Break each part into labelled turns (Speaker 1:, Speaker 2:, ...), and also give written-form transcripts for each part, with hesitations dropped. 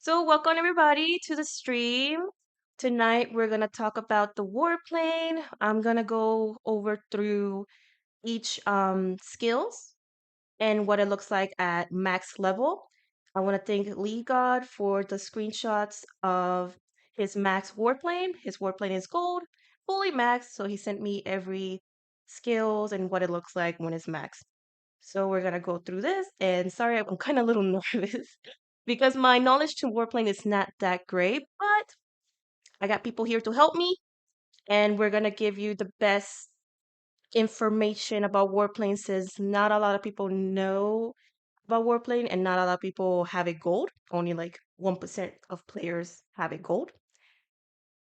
Speaker 1: So, welcome everybody to the stream. Tonight, we're going to talk about the warplane. I'm going to go over through each skills and what it looks like at max level. I want to thank Lee God for the screenshots of his max warplane. His warplane is gold, fully maxed, so he sent me every skills and what it looks like when it's maxed. So we're gonna go through this, and sorry, I'm kind of a little nervous because my knowledge to warplane is not that great, but I got people here to help me, and we're gonna give you the best information about warplane since not a lot of people know about warplane and not a lot of people have it gold. Only like 1% of players have it gold.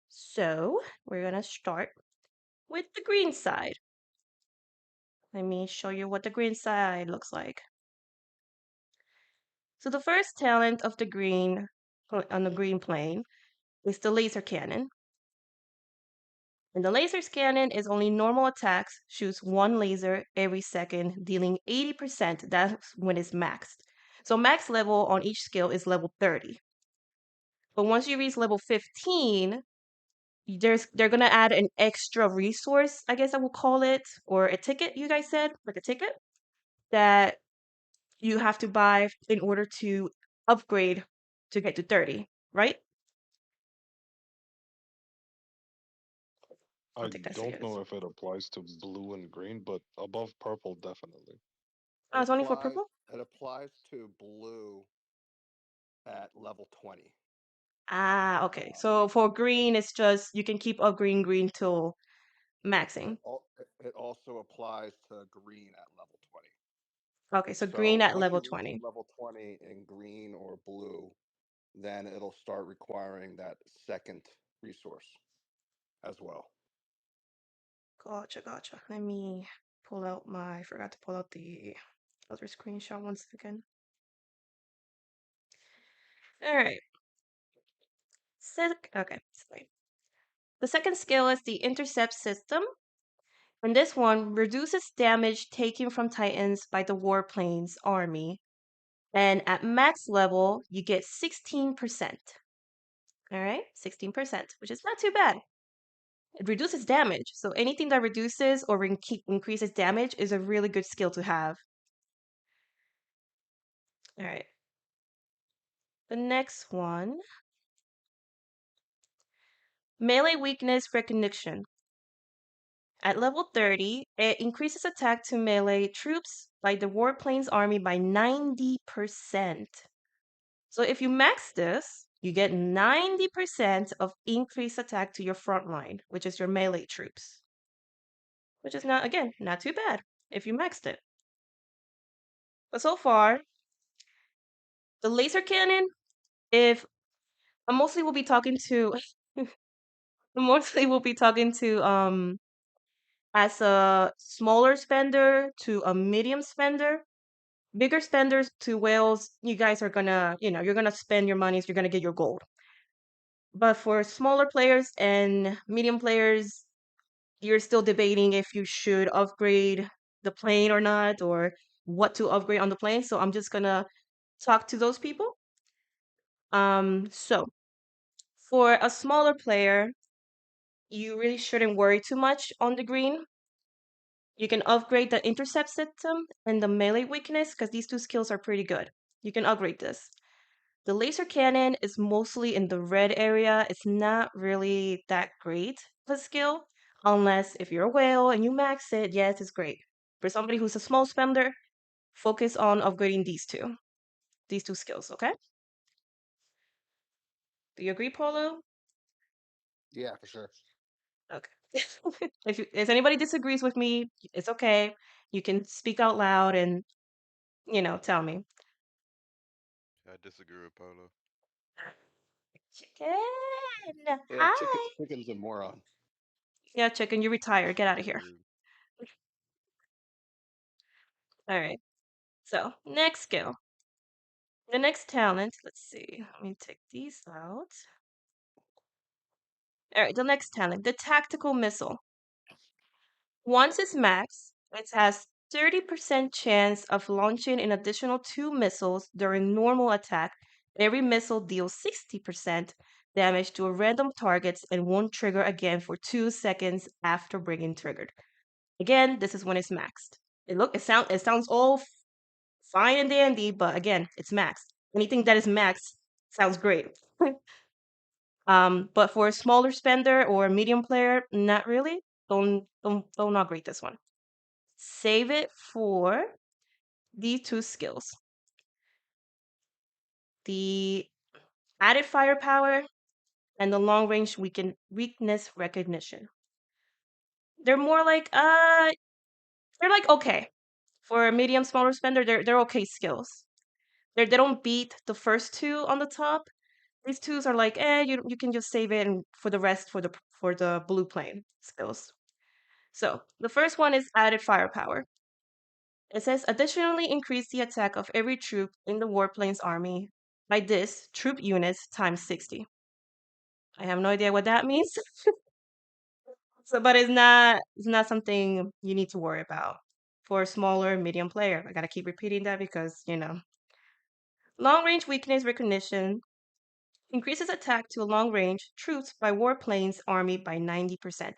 Speaker 1: So we're gonna start with the green side. Let me show you what the green side looks like. So the first talent of the on the green plane is the laser cannon. And the laser cannon is only normal attacks, shoots one laser every second, dealing 80%. That's when it's maxed. So max level on each skill is level 30. But once you reach level 15, they're gonna add an extra resource, I guess I will call it, or a ticket, you guys said, like a ticket that you have to buy in order to upgrade to get to 30, right?
Speaker 2: I
Speaker 1: I'll take that
Speaker 2: don't
Speaker 1: serious.
Speaker 2: know if it applies to blue and green, but above purple, definitely.
Speaker 1: Oh,
Speaker 3: It
Speaker 1: it's only for
Speaker 3: applies
Speaker 1: purple?
Speaker 3: it applies to blue at level 20.
Speaker 1: Ah, okay.
Speaker 3: Um,
Speaker 1: So for green, it's just you can keep upgrading green till maxing.
Speaker 3: it also applies to green at level 20.
Speaker 1: Okay, so green
Speaker 3: So
Speaker 1: at
Speaker 3: once
Speaker 1: level
Speaker 3: you reach
Speaker 1: 20.
Speaker 3: level 20 in green or blue, then it'll start requiring that second resource as well.
Speaker 1: Gotcha, gotcha. Let me pull out I forgot to pull out the other screenshot once again. All right. Okay, sorry. The second skill is the intercept system. And this one reduces damage taken from Titans by the Warplane's army. And at max level, you get 16%. All right, 16%, which is not too bad. It reduces damage. So anything that reduces or increases damage is a really good skill to have. All right. The next one, melee weakness recognition. At level 30, it increases attack to melee troops by the Warplane's army by 90%. So if you max this, you get 90% of increased attack to your front line, which is your melee troops. Which is not, again, not too bad if you maxed it. But so far, the laser cannon, if I mostly will be talking to mostly will be talking to as a smaller spender to a medium spender. Bigger spenders to whales, you guys are gonna, you're gonna spend your monies, you're gonna get your gold. But for smaller players and medium players, you're still debating if you should upgrade the plane or not, or what to upgrade on the plane. So I'm just gonna talk to those people. So for a smaller player, you really shouldn't worry too much on the green. You can upgrade the intercept system and the melee weakness because these two skills are pretty good. You can upgrade this. The laser cannon is mostly in the red area. It's not really that great of a skill, unless if you're a whale and you max it, yes, it's great. For somebody who's a small spender, focus on upgrading these two skills, okay? Do you agree, Paulo?
Speaker 3: Yeah, for sure.
Speaker 1: Okay. If anybody disagrees with me, it's okay. You can speak out loud and tell me.
Speaker 4: I disagree with Polo.
Speaker 1: Chicken,
Speaker 3: Yeah,
Speaker 1: hi.
Speaker 3: chicken's a moron.
Speaker 1: Yeah, chicken, you retired. Get out of here.
Speaker 4: Agreed.
Speaker 1: All right. So next skill. The next talent, let's see. Let me take these out. All right, the next talent, the tactical missile. Once it's maxed, it has 30% chance of launching an additional two missiles during normal attack Every missile deals 60% damage to a random targets and won't trigger again for 2 seconds after being triggered. Again, this is when it's maxed. It sounds all fine and dandy, but again, it's maxed. Anything that is maxed sounds great. But for a smaller spender or a medium player, not really. Don't not grade this one. Save it for these two skills. The added firepower and the long range weakness recognition. They're more like they're like okay. For a medium smaller spender, they're okay skills. They don't beat the first two on the top. These twos are like, you can just save it and for the rest for the blue plane skills. So the first one is added firepower. It says additionally increase the attack of every troop in the warplane's army by this troop units times 60. I have no idea what that means. So, but it's not something you need to worry about for a smaller medium player. I gotta keep repeating that because long range weakness recognition increases attack to long range troops by warplane's army by 90%.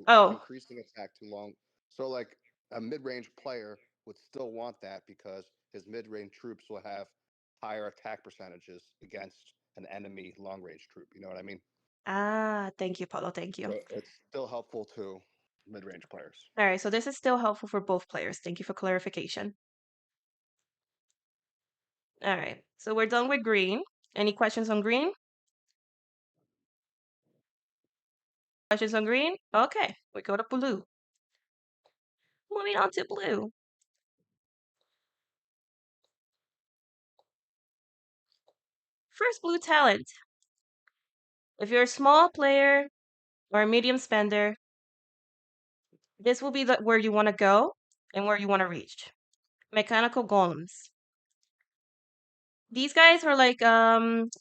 Speaker 1: Oh,
Speaker 3: Increasing attack too long. So like a mid-range player would still want that because his mid-range troops will have higher attack percentages against an enemy long-range troop. You know what I mean?
Speaker 1: thank you, Paulo. Thank you.
Speaker 3: So it's still helpful to mid-range players.
Speaker 1: All right, so this is still helpful for both players. Thank you for clarification. All right, so we're done with green. Any questions on green? Questions on green? Okay, we go to blue. Moving on to blue. First blue talent. If you're a small player or a medium spender, this will be where you want to go and where you want to reach. Mechanical golems. These guys are like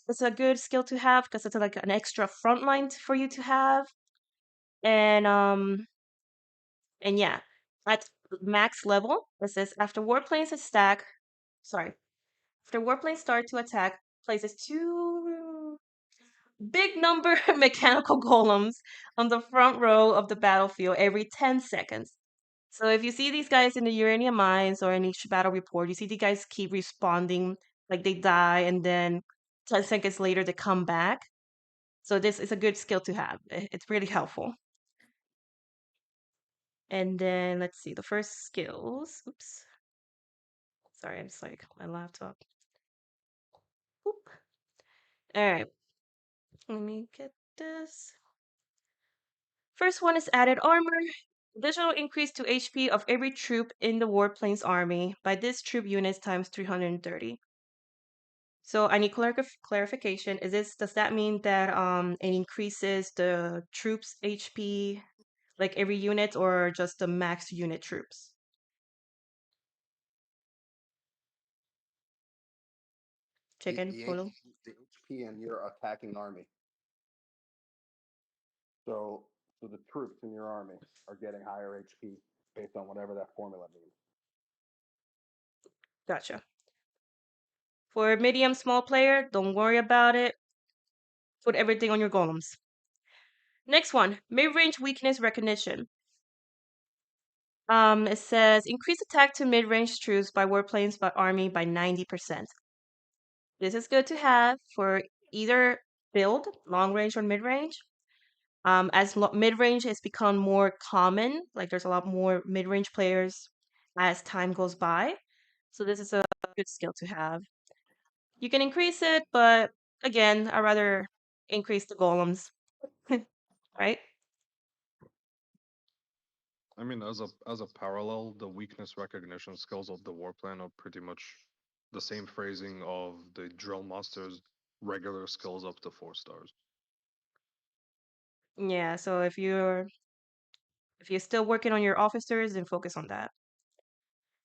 Speaker 1: it's a good skill to have because it's like an extra front line for you to have. And yeah, at max level, it says after warplanes attack, sorry, after warplanes start to attack, places two big number mechanical golems on the front row of the battlefield every 10 seconds. So if you see these guys in the uranium mines or in each battle report, you see these guys keep responding, like they die and then 10 seconds later they come back. So this is a good skill to have. It's really helpful. And then let's see the first skills. Oops. Sorry, I'm just like my laptop. Oop. All right. Let me get this. First one is added armor. Additional increase to HP of every troop in the warplane's army by this troop units times 330. So I need clarification. Does that mean that it increases the troops' HP like every unit or just the max unit troops? Chicken,
Speaker 3: The
Speaker 1: Polo.
Speaker 3: HP in your attacking army. So the troops in your army are getting higher HP based on whatever that formula means.
Speaker 1: Gotcha. For a medium small player, don't worry about it. Put everything on your golems. Next one, mid-range weakness recognition. It says increase attack to mid-range troops by warplanes by army by 90%. This is good to have for either build, long range or mid-range. As mid-range has become more common, like there's a lot more mid-range players as time goes by. So this is a good skill to have. You can increase it, but again, I'd rather increase the golems, right?
Speaker 2: I mean, as a parallel, the weakness recognition skills of the warplane are pretty much the same phrasing of the drill master's regular skills up to 4 stars.
Speaker 1: Yeah, so if you're still working on your officers, then focus on that.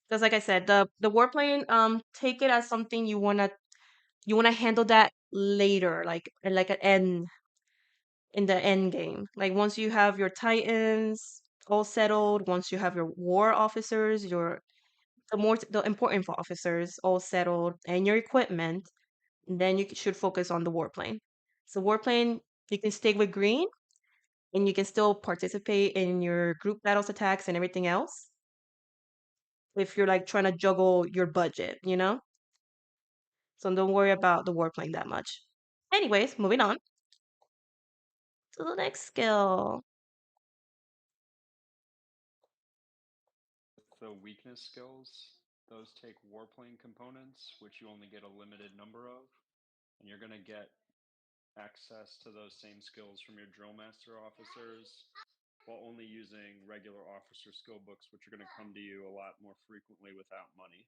Speaker 1: Because like I said, the warplane, take it as something you wanna handle that later, like an end in the end game. Like once you have your titans all settled, once you have your war officers, the important officers all settled, and your equipment, then you should focus on the warplane. So warplane, you can stay with green and you can still participate in your group battles attacks and everything else if you're like trying to juggle your budget, you know? So don't worry about the warplane that much. Anyways, moving on to the next skill.
Speaker 5: The weakness skills, those take warplane components, which you only get a limited number of, and you're going to get access to those same skills from your drill master officers while only using regular officer skill books, which are going to come to you a lot more frequently without money.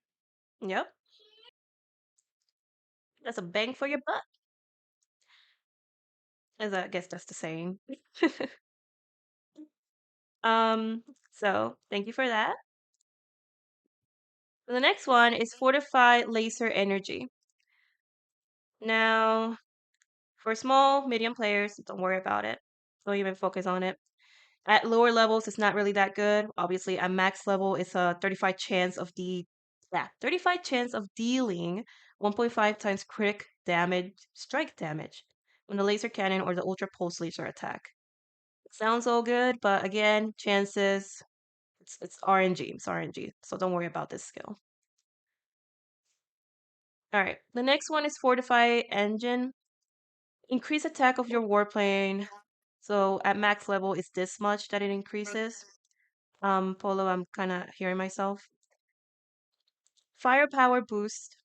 Speaker 1: Yep. That's a bang for your buck. As I guess that's the saying. um, so thank you for that. The next one is fortified laser energy. Now, for small, medium players, don't worry about it. Don't even focus on it. At lower levels, it's not really that good. Obviously, at max level, it's a 35 chance of 35 chance of dealing 1.5 times critic damage, strike damage, when the laser cannon or the ultra pulse laser attack. It sounds all good, but again, chances, it's RNG. It's RNG. So don't worry about this skill. All right. The next one is fortify engine. Increase attack of your warplane. So at max level, it's this much that it increases. Polo, I'm kind of hearing myself. Firepower boost.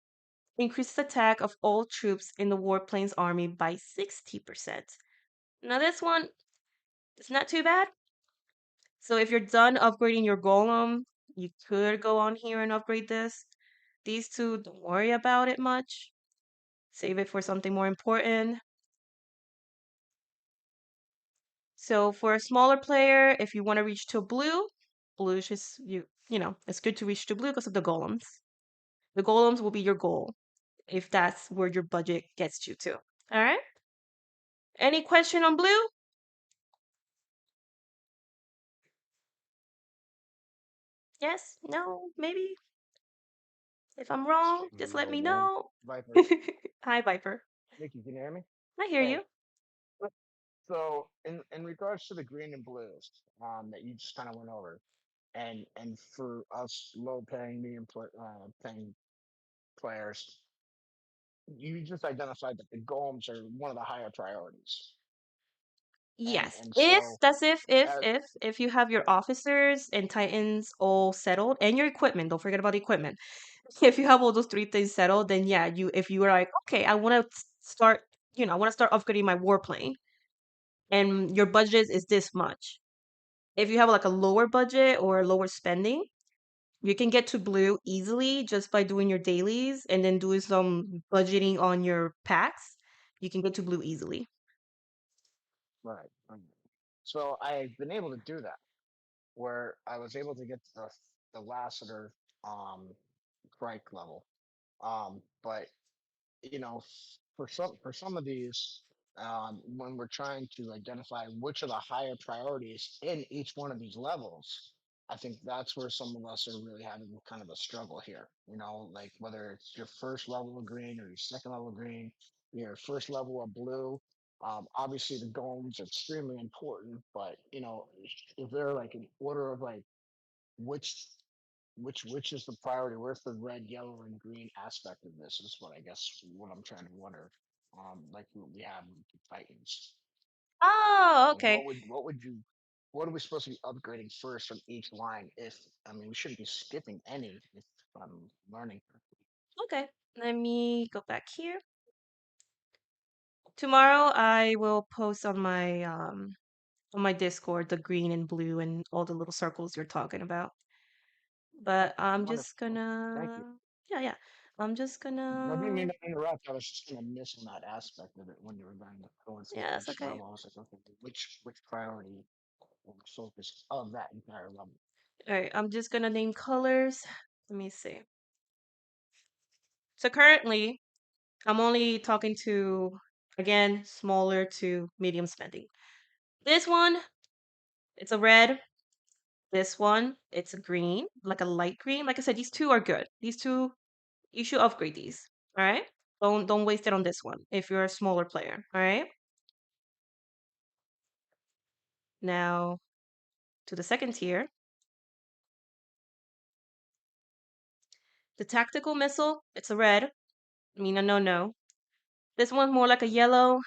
Speaker 1: Increases attack of all troops in the warplane's army by 60%. Now this one, it's not too bad. So if you're done upgrading your golem, you could go on here and upgrade this. These two, don't worry about it much. Save it for something more important. So for a smaller player, if you want to reach to blue, blue is just you know, it's good to reach to blue because of the golems. The golems will be your goal if that's where your budget gets you to. All right? Any question on blue? Yes? No? Maybe? If I'm wrong, just let
Speaker 6: No,
Speaker 1: me
Speaker 6: man.
Speaker 1: know.
Speaker 6: Viper.
Speaker 1: Hi, Viper.
Speaker 6: Nikki, can you hear me?
Speaker 1: I hear
Speaker 6: Hey,
Speaker 1: you.
Speaker 6: so in regards to the green and blues, that you just kind of went over, and for us low paying, paying players, you just identified that the golems are one of the higher priorities,
Speaker 1: Yes.
Speaker 6: and
Speaker 1: If
Speaker 6: so
Speaker 1: that's
Speaker 6: as
Speaker 1: if you have your officers and titans all settled and your equipment, don't forget about the equipment. If you have all those three things settled, then yeah, you if you were like, okay, I want to start, I want to start upgrading my warplane, and your budget is this much. If you have like a lower budget or lower spending, you can get to blue easily just by doing your dailies and then doing some budgeting on your packs. You can get to blue easily.
Speaker 6: right, so I've been able to do that where I was able to get the Lassiter um Crike level, but for some of these, when we're trying to identify which are the higher priorities in each one of these levels, I think that's where some of us are really having kind of a struggle here. Like whether it's your first level of green or your second level of green, your first level of blue. Obviously, the golems are extremely important, but is there like an order of like which which is the priority? Where's the red, yellow, and green aspect of this? Is what I guess what I'm trying to wonder. Like what we have with the Titans.
Speaker 1: Oh,
Speaker 6: Like
Speaker 1: okay.
Speaker 6: what are we supposed to be upgrading first from each line? If I mean we shouldn't be skipping any if I'm learning correctly.
Speaker 1: Okay. Let me go back here. Tomorrow I will post on my Discord the green and blue and all the little circles you're talking about. But I'm just
Speaker 6: Wonderful. Thank you.
Speaker 1: gonna yeah. I'm just
Speaker 6: I didn't mean
Speaker 1: gonna
Speaker 6: to interrupt. I was just kind of missing that aspect of it when you were going through
Speaker 1: yeah, that's
Speaker 6: each
Speaker 1: okay.
Speaker 6: level. I was like, okay, which priority or focus of that entire level?
Speaker 1: All right, I'm just gonna name colors. Let me see. So currently, I'm only talking to, again, smaller to medium spending. This one, it's a red. This one, it's a green, like a light green. Like I said, these two are good. These two, you should upgrade these. All right. Don't waste it on this one if you're a smaller player. All right. Now to the second tier, the tactical missile. It's a red. I mean a no. This one's more like a yellow.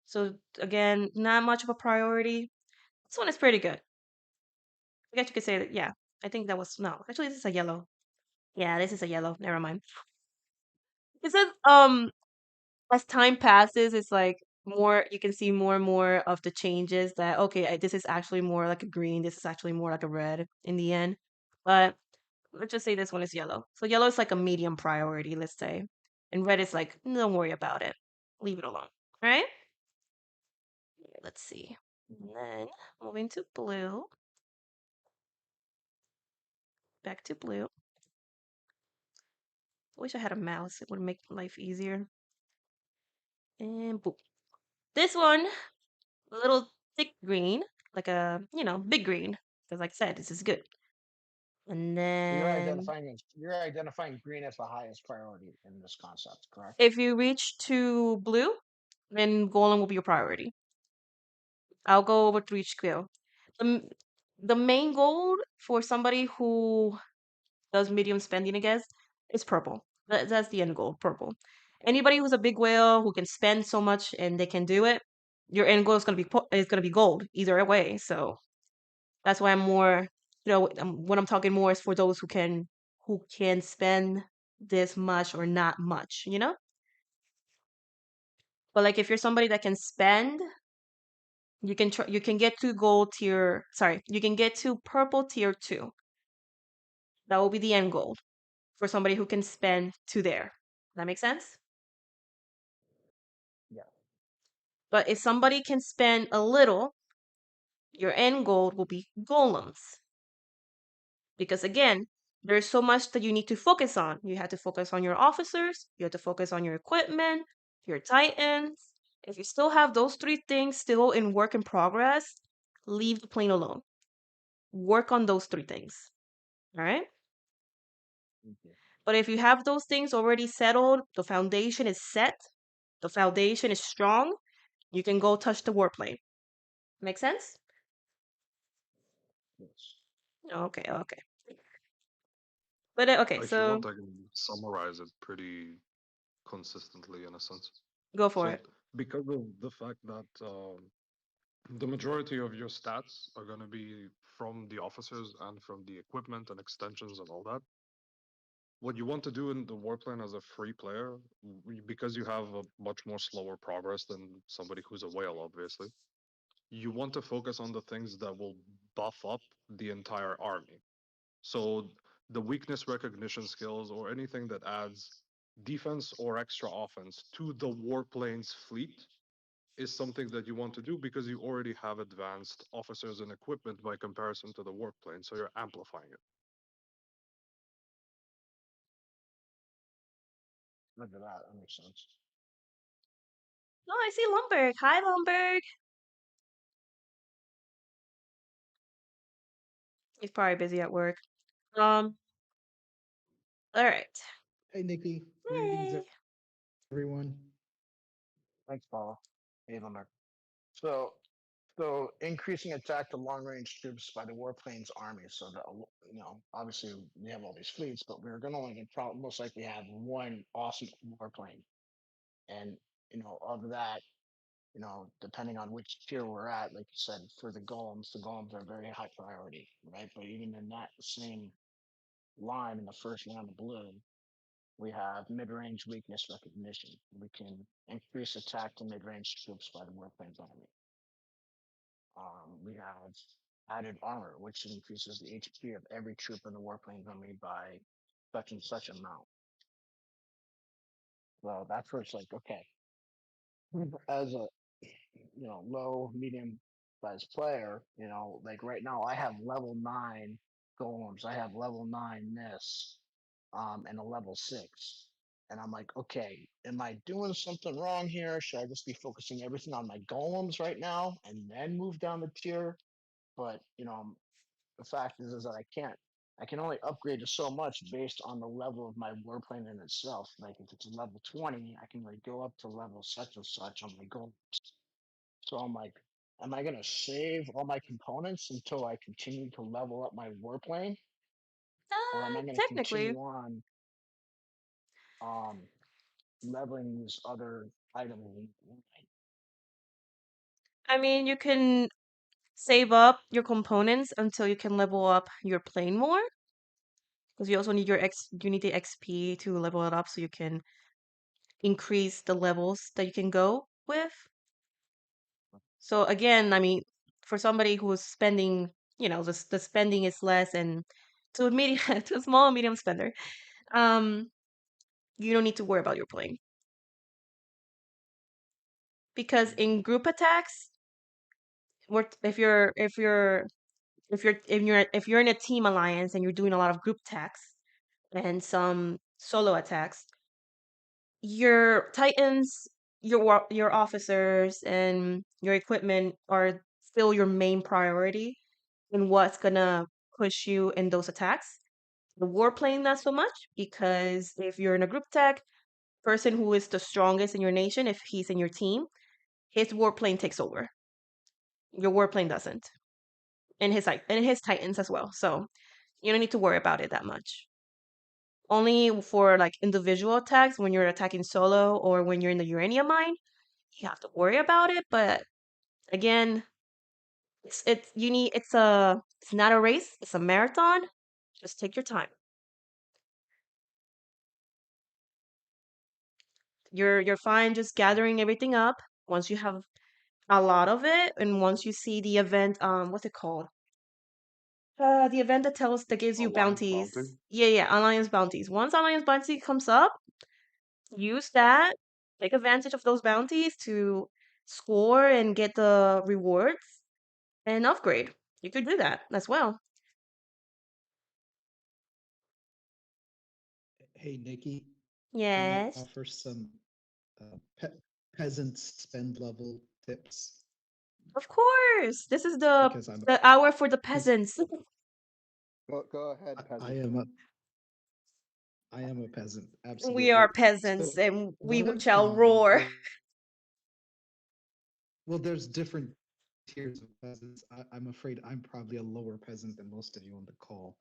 Speaker 1: So again, not much of a priority. This one is pretty good. I guess you could say that. Yeah, I think that was no. Actually, this is a yellow. Yeah, this is a yellow. Never mind. It says as time passes, it's like more you can see more and more of the changes that okay, this is actually more like a green, this is actually more like a red in the end. But let's just say this one is yellow. So yellow is like a medium priority, let's say. And red is like, don't worry about it. Leave it alone. All right? Let's see. And then moving to blue. Back to blue. I wish I had a mouse. It would make life easier. And boom. This one, a little thick green, like a, big green. Because like I said, this is good. And then
Speaker 6: You're identifying green as the highest priority in this concept, correct?
Speaker 1: if you reach to blue, then golem will be your priority. I'll go over to each skill. The main goal for somebody who does medium spending, I guess, is purple. That's the end goal, purple. Anybody who's a big whale who can spend so much and they can do it, your end goal is gonna be gold either way. So that's why I'm more, when I'm talking more is for those who can spend this much or not much. But like if you're somebody that can spend, you can get to gold tier. Sorry, you can get to purple tier 2. That will be the end goal for somebody who can spend to there. That makes sense?
Speaker 6: Yeah.
Speaker 1: But if somebody can spend a little, your end goal will be golems. Because again, there's so much that you need to focus on. You have to focus on your officers, you have to focus on your equipment, your titans. If you still have those 3 things still in work in progress, leave the plane alone. Work on those 3 things. All right?
Speaker 6: Okay.
Speaker 1: But if you have those things already settled, the foundation is set, the foundation is strong, you can go touch the warplane. Make sense?
Speaker 6: Yes.
Speaker 1: Okay. But okay,
Speaker 2: If you
Speaker 1: so
Speaker 2: want, I can summarize it pretty consistently in a sense.
Speaker 1: go for
Speaker 2: So,
Speaker 1: it.
Speaker 2: because of the fact that the majority of your stats are going to be from the officers and from the equipment and extensions and all that, what you want to do in the warplane as a free player, because you have a much more slower progress than somebody who's a whale, obviously, you want to focus on the things that will buff up the entire army. So the weakness recognition skills or anything that adds defense or extra offense to the warplane's fleet is something that you want to do because you already have advanced officers and equipment by comparison to the warplane. So you're amplifying it.
Speaker 6: Look at that. That makes sense.
Speaker 1: Oh, I see Lumberg. Hi, Lumberg. He's probably busy at work. Um, all right.
Speaker 7: Hey, Nikki. Greetings,
Speaker 1: Yay.
Speaker 7: everyone.
Speaker 6: Thanks, Paula. Hazelnut. So, so increasing attack to long range troops by the warplanes army. So that obviously we have all these fleets, but we're going to only most likely have one awesome warplane, and of that, depending on which tier we're at, like you said, for the golems are very high priority, right? But even in that same line in the first round of blue, we have mid-range weakness recognition. We can increase attack to mid-range troops by the warplanes army. We have added armor, which increases the HP of every troop in the warplane army by such and such amount. So that's where it's like, okay, as a low, medium sized player, like right now I have level 9 golems, I have level 9 this, and a level 6. And I'm like, okay, am I doing something wrong here? Should I just be focusing everything on my golems right now and then move down the tier? But the fact is that I can't. I can only upgrade to so much based on the level of my warplane in itself. Like if it's a level 20, I can like go up to level such and such on my gold. So I'm like, am I gonna save all my components until I continue to level up my warplane, or am I gonna
Speaker 1: Technically,
Speaker 6: continue on um leveling these other items?
Speaker 1: I mean, you can save up your components until you can level up your plane more. Because you also need you need the XP to level it up so you can increase the levels that you can go with. So again, I mean, for somebody who's spending, the spending is less, and to a medium, to a small and medium spender, um, you don't need to worry about your plane because in group attacks, if you're in a team alliance and you're doing a lot of group attacks and some solo attacks, your titans, your officers, and your equipment are still your main priority in what's gonna push you in those attacks. The warplane, not so much, because if you're in a group attack, person who is the strongest in your nation, if he's in your team, his warplane takes over. Your warplane doesn't, and his titans as well. So you don't need to worry about it that much. Only for like individual attacks when you're attacking solo or when you're in the uranium mine, you have to worry about it. But again, it's not a race, it's a marathon. Just take your time. You're fine just gathering everything up once you have a lot of it, and once you see the event, what's it called? The event that gives you
Speaker 2: Alliance bounty.
Speaker 1: bounties. Yeah, yeah, Alliance bounties. Once Alliance bounty comes up, use that. Take advantage of those bounties to score and get the rewards and upgrade. You could do that as well.
Speaker 7: Hey, Nikki, can I
Speaker 1: Yes,
Speaker 7: offer some peasant spend level tips?
Speaker 1: of course. This is
Speaker 7: Because
Speaker 1: the hour for the
Speaker 7: because
Speaker 1: peasants.
Speaker 3: Go ahead,
Speaker 7: I
Speaker 3: peasant.
Speaker 7: am I am a peasant,
Speaker 1: We are
Speaker 7: absolutely.
Speaker 1: peasants
Speaker 7: So
Speaker 1: and we
Speaker 7: what I've
Speaker 1: shall
Speaker 7: found
Speaker 1: roar.
Speaker 7: is, well, there's different tiers of peasants. I'm afraid I'm probably a lower peasant than most of you on the call.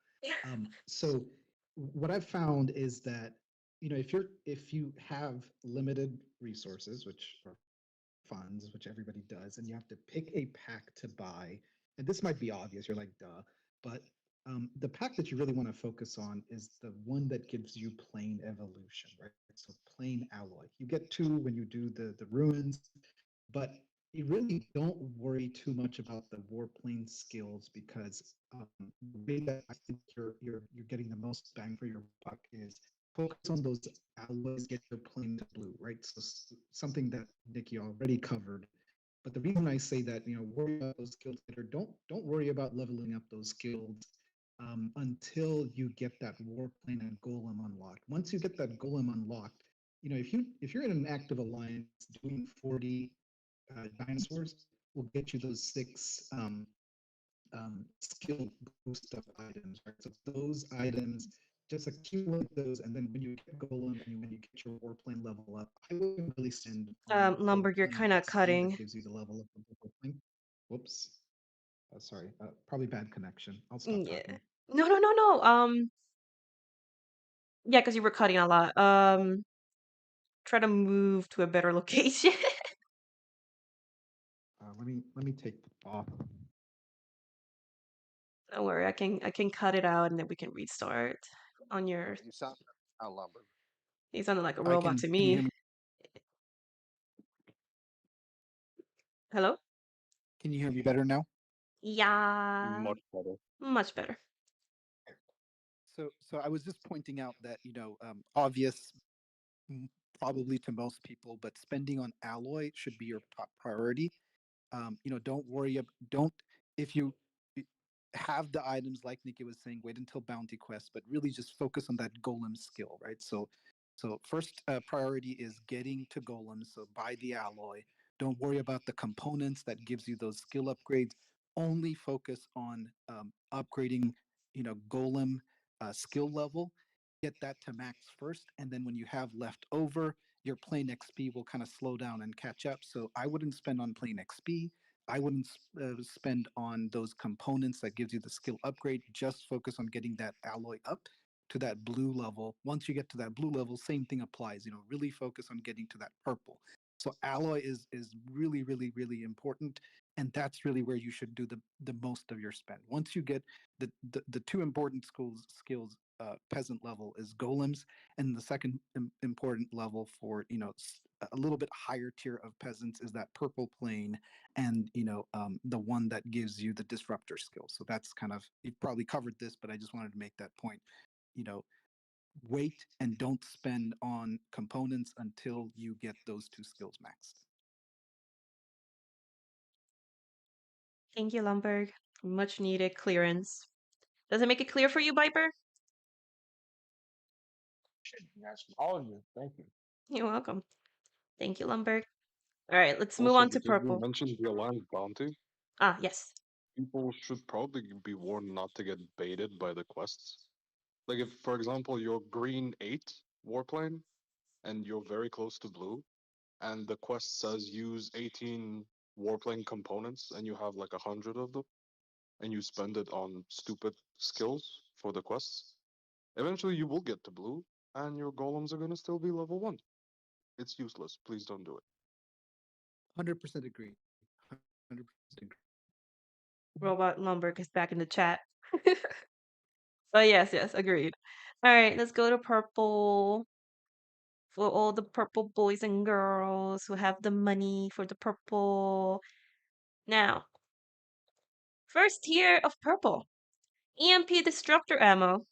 Speaker 7: So what I've found is that, if you have limited resources, which are funds, which everybody does, and you have to pick a pack to buy, and this might be obvious, you're like, duh, but the pack that you really want to focus on is the one that gives you plain evolution, right? So plain alloy. You get two when you do the ruins, but you really don't worry too much about the warplane skills because the way that I think you're getting the most bang for your buck is focus on those alloys, get your plane to blue, right? So something that Nikki already covered. But the reason I say that, worry about those skills later. Don't worry about leveling up those skills until you get that warplane and golem unlocked. Once you get that golem unlocked, if you're in an active alliance, doing 40 dinosaurs will get you those six skill boost up items, right? So those items, just accumulate those, and then when you get golem and when you get your warplane level up, I wouldn't really spend on
Speaker 1: Lumber, you're
Speaker 7: warplane
Speaker 1: kind of
Speaker 7: XP that
Speaker 1: cutting.
Speaker 7: gives you the level up of the warplane. Whoops. Sorry, probably bad connection. I'll stop
Speaker 1: Yeah.
Speaker 7: talking.
Speaker 1: No, no, no, no. Yeah, because you were cutting a lot. Try to move to a better location.
Speaker 7: Let me take off.
Speaker 1: Don't worry, I can cut it out and then we can restart on your.
Speaker 3: You sound lumber.
Speaker 1: He sounded like a
Speaker 8: I
Speaker 1: robot to
Speaker 8: can you
Speaker 1: me.
Speaker 8: hear me?
Speaker 1: Hello?
Speaker 8: Can you hear me better now?
Speaker 1: Yeah,
Speaker 2: Much better.
Speaker 1: much better.
Speaker 8: So I was just pointing out that, obvious probably to most people, but spending on alloy should be your top priority. Don't worry don't if you have the items like Nikki was saying, wait until bounty quest, but really just focus on that golem skill, right? So first priority is getting to golem, so buy the alloy. Don't worry about the components that gives you those skill upgrades. Only focus on upgrading golem skill level, get that to max first, and then when you have left over, your plane XP will kind of slow down and catch up. So I wouldn't spend on plane XP. I wouldn't spend on those components that gives you the skill upgrade. Just focus on getting that alloy up to that blue level. Once you get to that blue level, same thing applies. Really focus on getting to that purple. So alloy is really, really, really important, and that's really where you should do the most of your spend. Once you get the two important skills, peasant level is golems, and the second important level for a little bit higher tier of peasants is that purple plane, and the one that gives you the disruptor skill. So that's kind of, you've probably covered this, but I just wanted to make that point. You know, wait and don't spend on components until you get those two skills maxed.
Speaker 1: Thank you, Lumberg. Much needed clearance. Does it make it clear for you, Viper?
Speaker 6: Yes, all of you. Thank you.
Speaker 1: You're welcome. Thank you, Lumberg. All right, let's move
Speaker 2: Also,
Speaker 1: on to
Speaker 2: because you
Speaker 1: purple.
Speaker 2: mentioned the Alliance bounty,
Speaker 1: Ah, yes.
Speaker 2: people should probably be warned not to get baited by the quests. Like if, for example, you're green 8 warplane and you're very close to blue, and the quest says use 18 warplane components and you have like 100 of them, and you spend it on stupid skills for the quests, eventually you will get to blue and your golems are gonna still be level 1. It's useless. Please don't do it.
Speaker 8: 100% agree. 100% agree.
Speaker 1: Robot Lumberg is back in the chat. But yes, agreed. All right, let's go to purple. For all the purple boys and girls who have the money for the purple. Now, first tier of purple. EMP Disruptor ammo.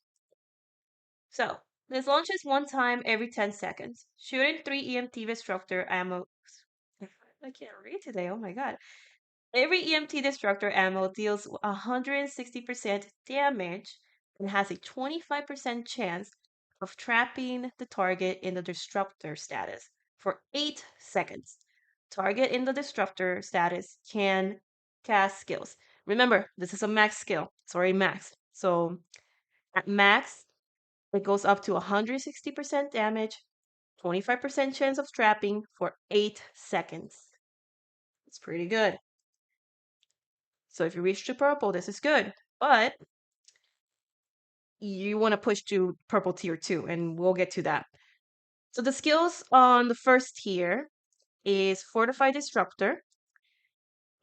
Speaker 1: So, this launches one time every 10 seconds, shooting 3 EMT Disruptor ammo. I can't read today, oh my god. Every EMT Destructor ammo deals 160% damage and has a 25% chance of trapping the target in the Disruptor status for 8 seconds. Target in the Disruptor status can cast skills. Remember, this is a max skill. It's already max. So at max, it goes up to 160% damage, 25% chance of trapping for 8 seconds. It's pretty good. So if you reach to purple, this is good. But you want to push to purple tier 2, and we'll get to that. So the skills on the first tier is Fortified Disruptor.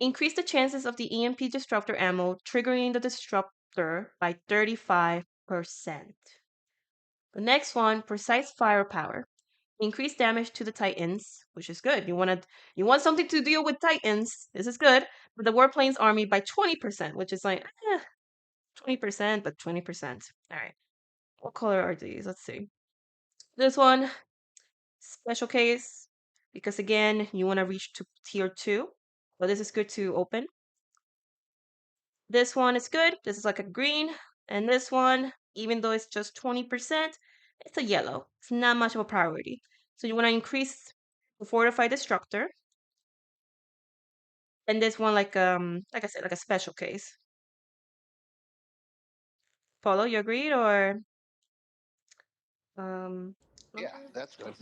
Speaker 1: Increase the chances of the EMP Disruptor ammo triggering the Disruptor by 35%. The next one, Precise Firepower. Increase damage to the Titans, which is good. You want something to deal with Titans. This is good. But the Warplane's army by 20%, which is like 20%, but 20%. All right. What color are these? Let's see. This one, special case, because again, you want to reach to tier 2. So this is good to open. This one is good. This is like a green. And this one, even though it's just 20%, it's a yellow. It's not much of a priority. So you want to increase the fortified destructor. And this one, like I said, like a special case. Paulo, you agreed or um
Speaker 3: Yeah, that's good.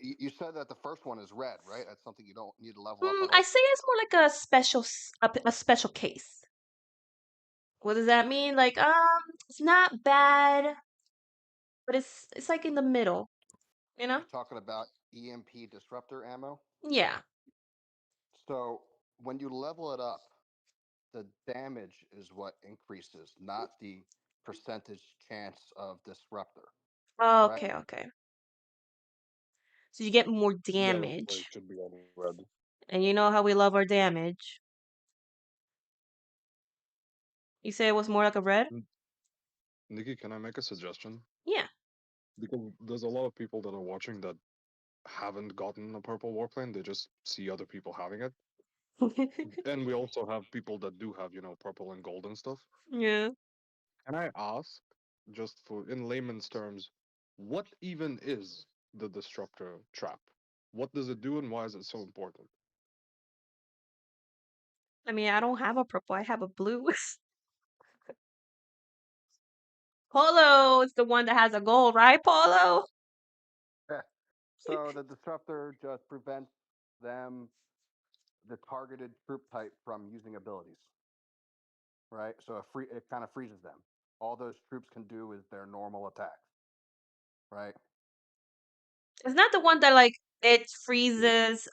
Speaker 3: You said that the first one is red, right? That's something you don't need to level up at
Speaker 1: I
Speaker 3: all.
Speaker 1: say it's more like a a special case. What does that mean? Like, it's not bad, but it's like in the middle, you know?
Speaker 3: You're talking about EMP disruptor ammo.
Speaker 1: Yeah.
Speaker 3: So when you level it up, the damage is what increases, not the percentage chance of disruptor.
Speaker 1: Oh,
Speaker 3: Correct?
Speaker 1: okay. So you get more
Speaker 2: Yeah, that's why it
Speaker 1: damage.
Speaker 2: should be on red.
Speaker 1: And you know how we love our damage. You say it was more like a red?
Speaker 2: Mm, Nikki, can I make a suggestion?
Speaker 1: Yeah.
Speaker 2: Because there's a lot of people that are watching that haven't gotten a purple warplane, they just see other people having it. And we also have people that do have, purple and gold and stuff.
Speaker 1: Yeah.
Speaker 2: Can I ask, just for in layman's terms, what even is the disruptor trap? What does it do and why is it so important?
Speaker 1: I mean, I don't have a purple, I have a blue. Polo is the one that has a gold, right, Polo?
Speaker 3: So the disruptor just prevents them, the targeted troop type, from using abilities, right? So it kind of freezes them. All those troops can do is their normal attacks, right?
Speaker 1: It's not the one that like it
Speaker 3: Yeah.
Speaker 1: freezes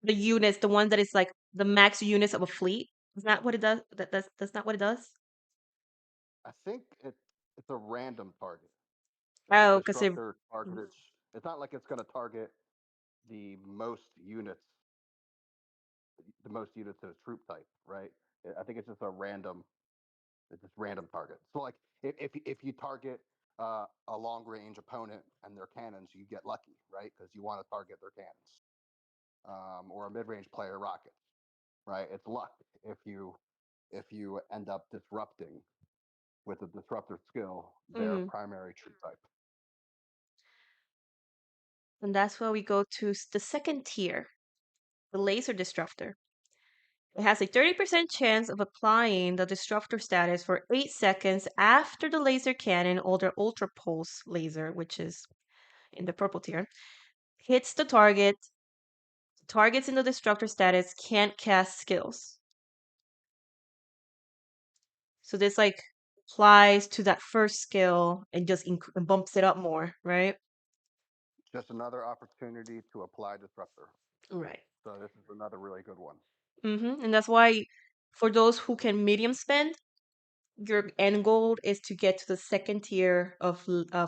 Speaker 1: the units, the one that is like the max units of a fleet. Is that what it does? That's not what it does.
Speaker 3: I think it's a random target. The
Speaker 1: Oh, because it.
Speaker 3: disruptor targets. It's not like it's going to target the most units, the most units of a troop type, right? I think it's just a random. It's just random target. So like if you target a long range opponent and their cannons, you get lucky, right? Because you want to target their cannons. Or a mid range player rockets, right? It's luck if you end up disrupting with a disruptor skill their
Speaker 1: Mhm.
Speaker 3: primary troop type.
Speaker 1: And that's where we go to the second tier, the laser disruptor. It has a 30% chance of applying the disruptor status for 8 seconds after the laser cannon or the ultra pulse laser, which is in the purple tier, hits the target. Targets in the disruptor status can't cast skills. So this like applies to that first skill and just bumps it up more, right?
Speaker 3: Just another opportunity to apply disruptor.
Speaker 1: Right.
Speaker 3: So this is another really good one.
Speaker 1: And that's why for those who can medium spend, your end goal is to get to the second tier of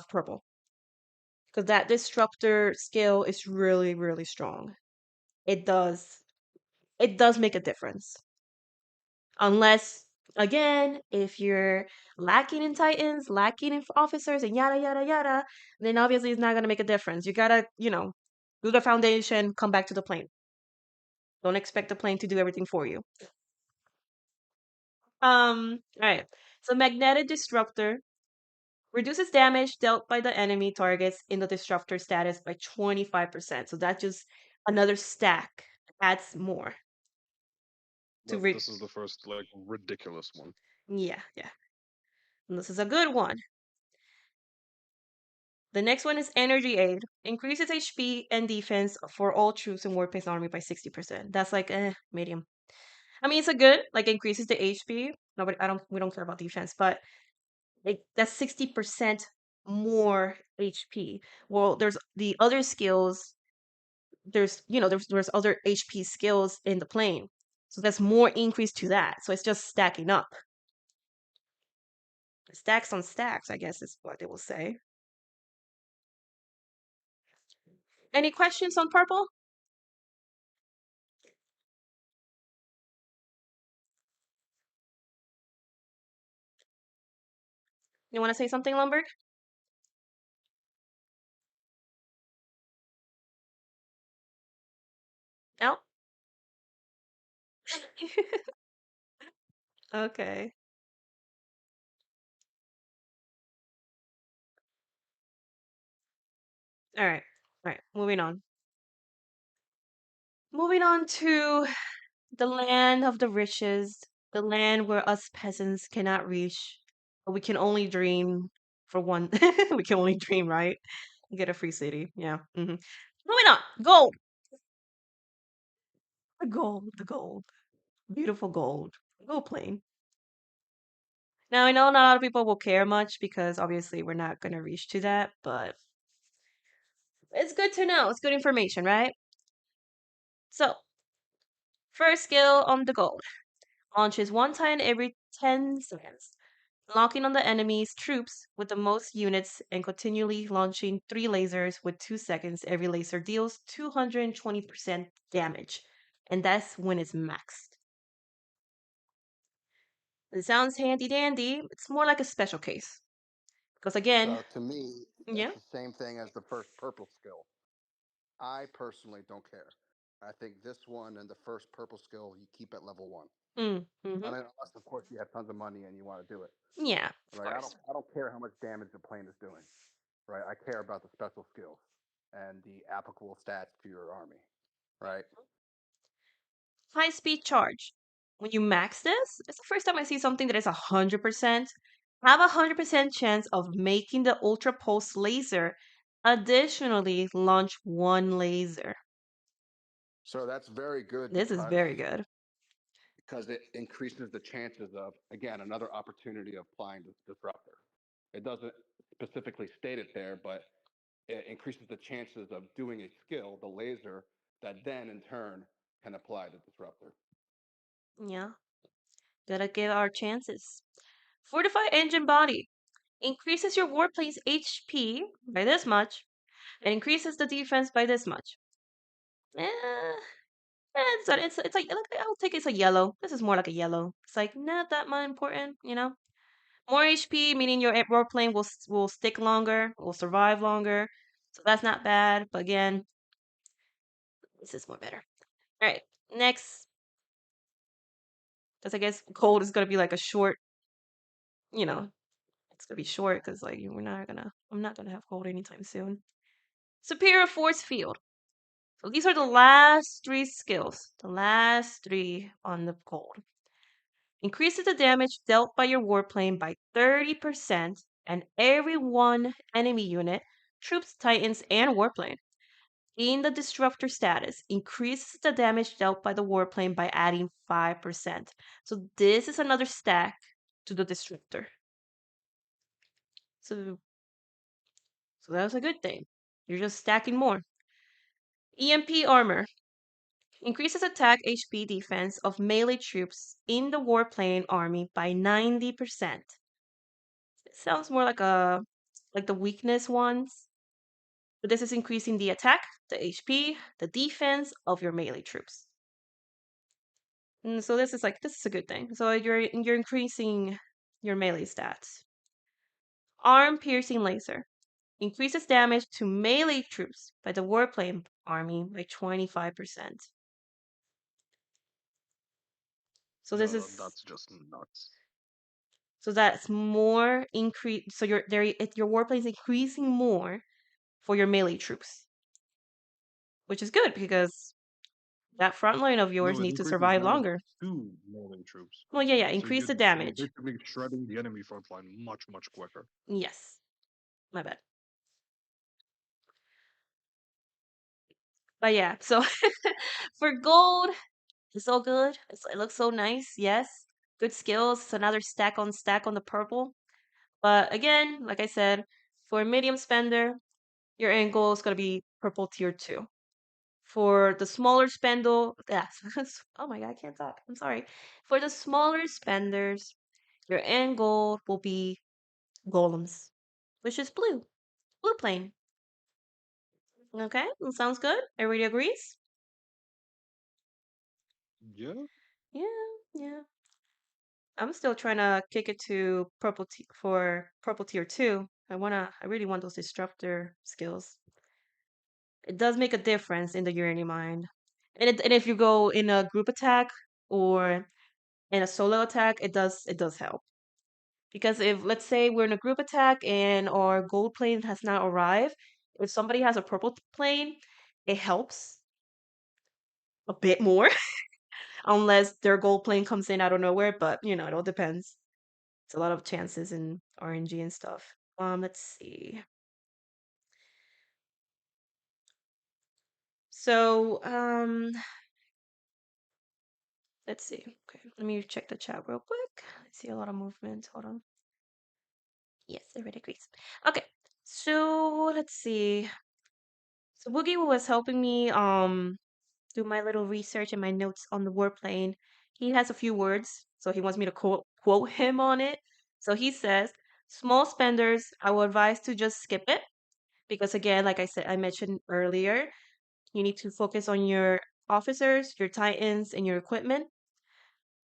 Speaker 1: purple. Because that disruptor skill is really, really strong. It does make a difference. Unless, again, if you're lacking in titans, lacking in officers, and yada yada yada, then obviously it's not gonna make a difference. You gotta, do the foundation, come back to the plane. Don't expect the plane to do everything for you. All right. So magnetic disruptor reduces damage dealt by the enemy targets in the disruptor status by 25%. So that's just another stack. Adds more to
Speaker 2: This is the first like ridiculous one.
Speaker 1: yeah, yeah. And this is a good one. The next one is energy aid. Increases HP and defense for all troops in Warpace Army by 60%. That's like medium. I mean, it's a good, like increases the HP. Nobody we don't care about defense, but like that's 60% more HP. Well, there's the other skills. There's other HP skills in the plane. So that's more increase to that. So it's just stacking up. Stacks on stacks, I guess is what they will say. Any questions on purple? You want to say something, Lumberg? No? Okay. All right. All right. Moving on. Moving on to the land of the riches, the land where us peasants cannot reach, but we can only dream for one. We can only dream, right? Get a free city. Yeah. Moving on. Gold. The gold. The gold. Beautiful gold. Gold plane. Now, I know not a lot of people will care much because obviously we're not going to reach to that, but it's good to know. It's good information, right? So, first skill on the gold. Launches one time every 10 seconds, locking on the enemy's troops with the most units and continually launching 3 lasers with 2 seconds. Every laser deals 220% damage, and that's when it's maxed. It sounds handy dandy. It's more like a special case. Because again,
Speaker 3: So to me,
Speaker 1: yeah.
Speaker 3: that's the same thing as the first purple skill. I personally don't care. I think this one and the first purple skill you keep at level 1. I
Speaker 1: Mm-hmm.
Speaker 3: mean, unless of course you have tons of money and you want to do it.
Speaker 1: Yeah, of
Speaker 3: Like
Speaker 1: course.
Speaker 3: I don't care how much damage the plane is doing. Right? I care about the special skills and the applicable stats to your army. Right?
Speaker 1: High speed charge. When you max this, it's the first time I see something that is 100%. have a 100% chance of making the ultra pulse laser. Additionally, launch one laser.
Speaker 3: So that's very good
Speaker 1: This is very good.
Speaker 3: because it increases the chances of, again, another opportunity of applying the disruptor. It doesn't specifically state it there, but it increases the chances of doing a skill, the laser, that then in turn can apply the disruptor.
Speaker 1: Yeah, gotta give our chances. Fortify engine body increases your warplane's HP by this much and increases the defense by this much. Eh, it's like I'll take it's a yellow. This is more like a yellow. It's like not that much important, you know. More HP meaning your warplane will stick longer, will survive longer. So that's not bad. But again, this is more better. All right, next. Because I guess cold is gonna be like a short, you know, it's gonna be short because like I'm not gonna have cold anytime soon. Superior force field. So these are the last three skills. The last three on the cold. Increases the damage dealt by your warplane by 30%, and every one enemy unit, troops, titans, and warplane in the disruptor status increases the damage dealt by the warplane by adding 5%. So this is another stack to the disruptor. So that's a good thing. You're just stacking more. EMP armor increases attack HP defense of melee troops in the warplane army by 90%. It sounds more like the weakness ones, but this is increasing the attack, the HP, the defense of your melee troops. And so this is a good thing. So you're increasing your melee stats. Arm piercing laser increases damage to melee troops by the warplane army by 25%. So this is
Speaker 2: That's just nuts.
Speaker 1: so that's more increase. So your warplane is increasing more for your melee troops, which is good because that front line of yours
Speaker 2: No, it
Speaker 1: needs to
Speaker 2: increases
Speaker 1: survive
Speaker 2: damage
Speaker 1: longer.
Speaker 2: to melee troops.
Speaker 1: Well, yeah,
Speaker 2: So
Speaker 1: increase the
Speaker 2: you're
Speaker 1: damage.
Speaker 2: basically shredding the enemy front line much, much quicker.
Speaker 1: Yes, my bad. But yeah, so for gold, it's so good. It looks so nice. Yes, good skills. It's another stack on the purple. But again, like I said, for a medium spender, your end goal is gonna be purple tier 2. For the smaller spendle, yeah, oh my god, I can't talk. I'm sorry. For the smaller spenders, your end goal will be golems, which is blue plane. Okay, that sounds good. Everybody agrees?
Speaker 2: Yeah.
Speaker 1: Yeah, yeah. I'm still trying to kick it to for purple tier 2. I really want those disruptor skills. It does make a difference in the Unity mind. And if you go in a group attack or in a solo attack, it does help. Because if let's say we're in a group attack and our gold plane has not arrived, if somebody has a purple plane, it helps a bit more unless their gold plane comes in out of nowhere, but it all depends. It's a lot of chances in RNG and stuff. Let's see. So, let's see. Okay, let me check the chat real quick. I see a lot of movement. Hold on. Yes, everybody agrees. Okay, so let's see. So Boogie was helping me do my little research and my notes on the warplane. He has a few words, so he wants me to quote him on it. So he says, "Small spenders, I would advise to just skip it because again, like I mentioned earlier, you need to focus on your officers, your titans, and your equipment."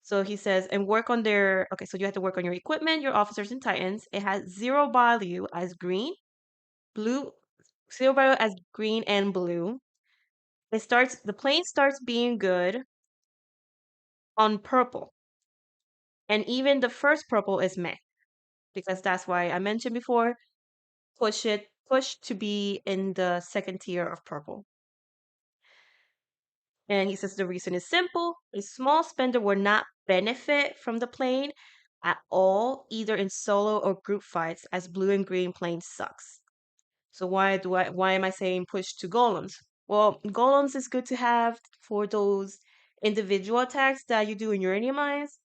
Speaker 1: So he says, and work on okay, so you have to work on your equipment, your officers, and titans. It has zero value as green, blue, zero value as green and blue. The plane starts being good on purple. And even the first purple is meh. Because that's why I mentioned before, push to be in the second tier of purple. And he says the reason is simple. A small spender will not benefit from the plane at all, either in solo or group fights, as blue and green playing sucks. So why am I saying push to golems? Well, golems is good to have for those individual attacks that you do in Uranium Eyes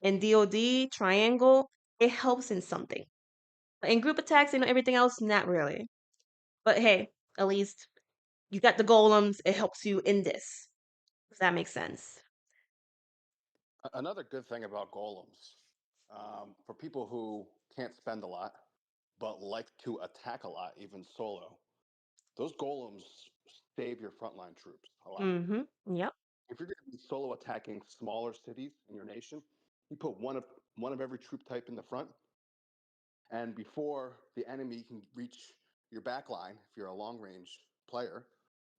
Speaker 1: and DoD triangle. It helps in something. But in group attacks and everything else, not really. But hey, at least you got the golems. It helps you in this. If that makes sense.
Speaker 3: Another good thing about golems, for people who can't spend a lot but like to attack a lot, even solo, those golems save your frontline troops a lot.
Speaker 1: Mm-hmm. Yep.
Speaker 3: If you're going to be solo attacking smaller cities in your nation, you put one of every troop type in the front, and before the enemy can reach your back line, if you're a long range player,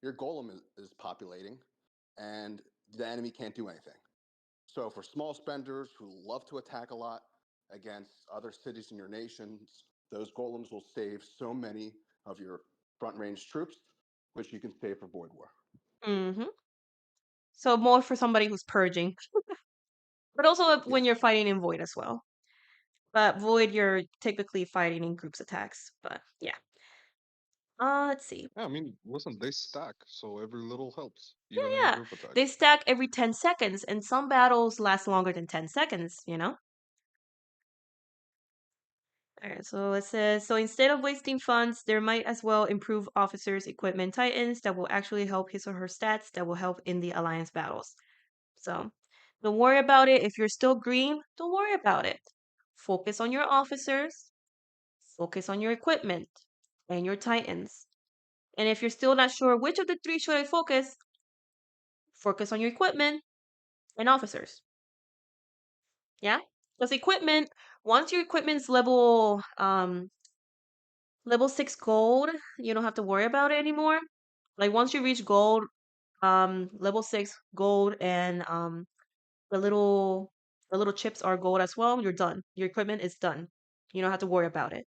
Speaker 3: your golem is populating, and the enemy can't do anything. So for small spenders who love to attack a lot against other cities in your nations, those golems will save so many of your front range troops, which you can save for Void War.
Speaker 1: Mm-hmm. So more for somebody who's purging, but also when
Speaker 3: Yes.
Speaker 1: you're fighting in Void as well. But Void, you're typically fighting in groups attacks. But yeah. Let's see.
Speaker 2: Yeah, I mean, listen, they stack, so every little helps,
Speaker 1: Yeah,
Speaker 2: even in
Speaker 1: yeah.
Speaker 2: group attacks.
Speaker 1: They stack every 10 seconds, and some battles last longer than 10 seconds, you know? Alright, so it says, so instead of wasting funds, there might as well improve officers' equipment titans that will actually help his or her stats that will help in the alliance battles. So don't worry about it. If you're still green, don't worry about it. Focus on your officers, focus on your equipment and your titans. And if you're still not sure which of the three should I focus on your equipment and officers. Yeah? Because equipment, once your equipment's level 6 gold, you don't have to worry about it anymore. Like once you reach gold, level 6 gold and the little the little chips are gold as well, you're done. Your equipment is done. You don't have to worry about it.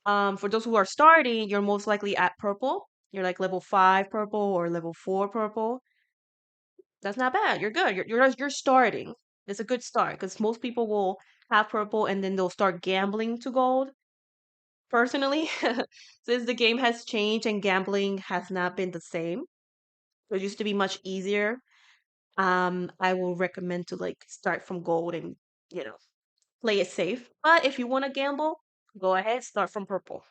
Speaker 1: For those who are starting, you're most likely at purple. You're like level 5 purple or level 4 purple. That's not bad. You're good. You're starting. It's a good start because most people will have purple and then they'll start gambling to gold. Personally, since the game has changed and gambling has not been the same, it used to be much easier. I will recommend to like start from gold and you know play it safe. But if you want to gamble, go ahead, start from purple.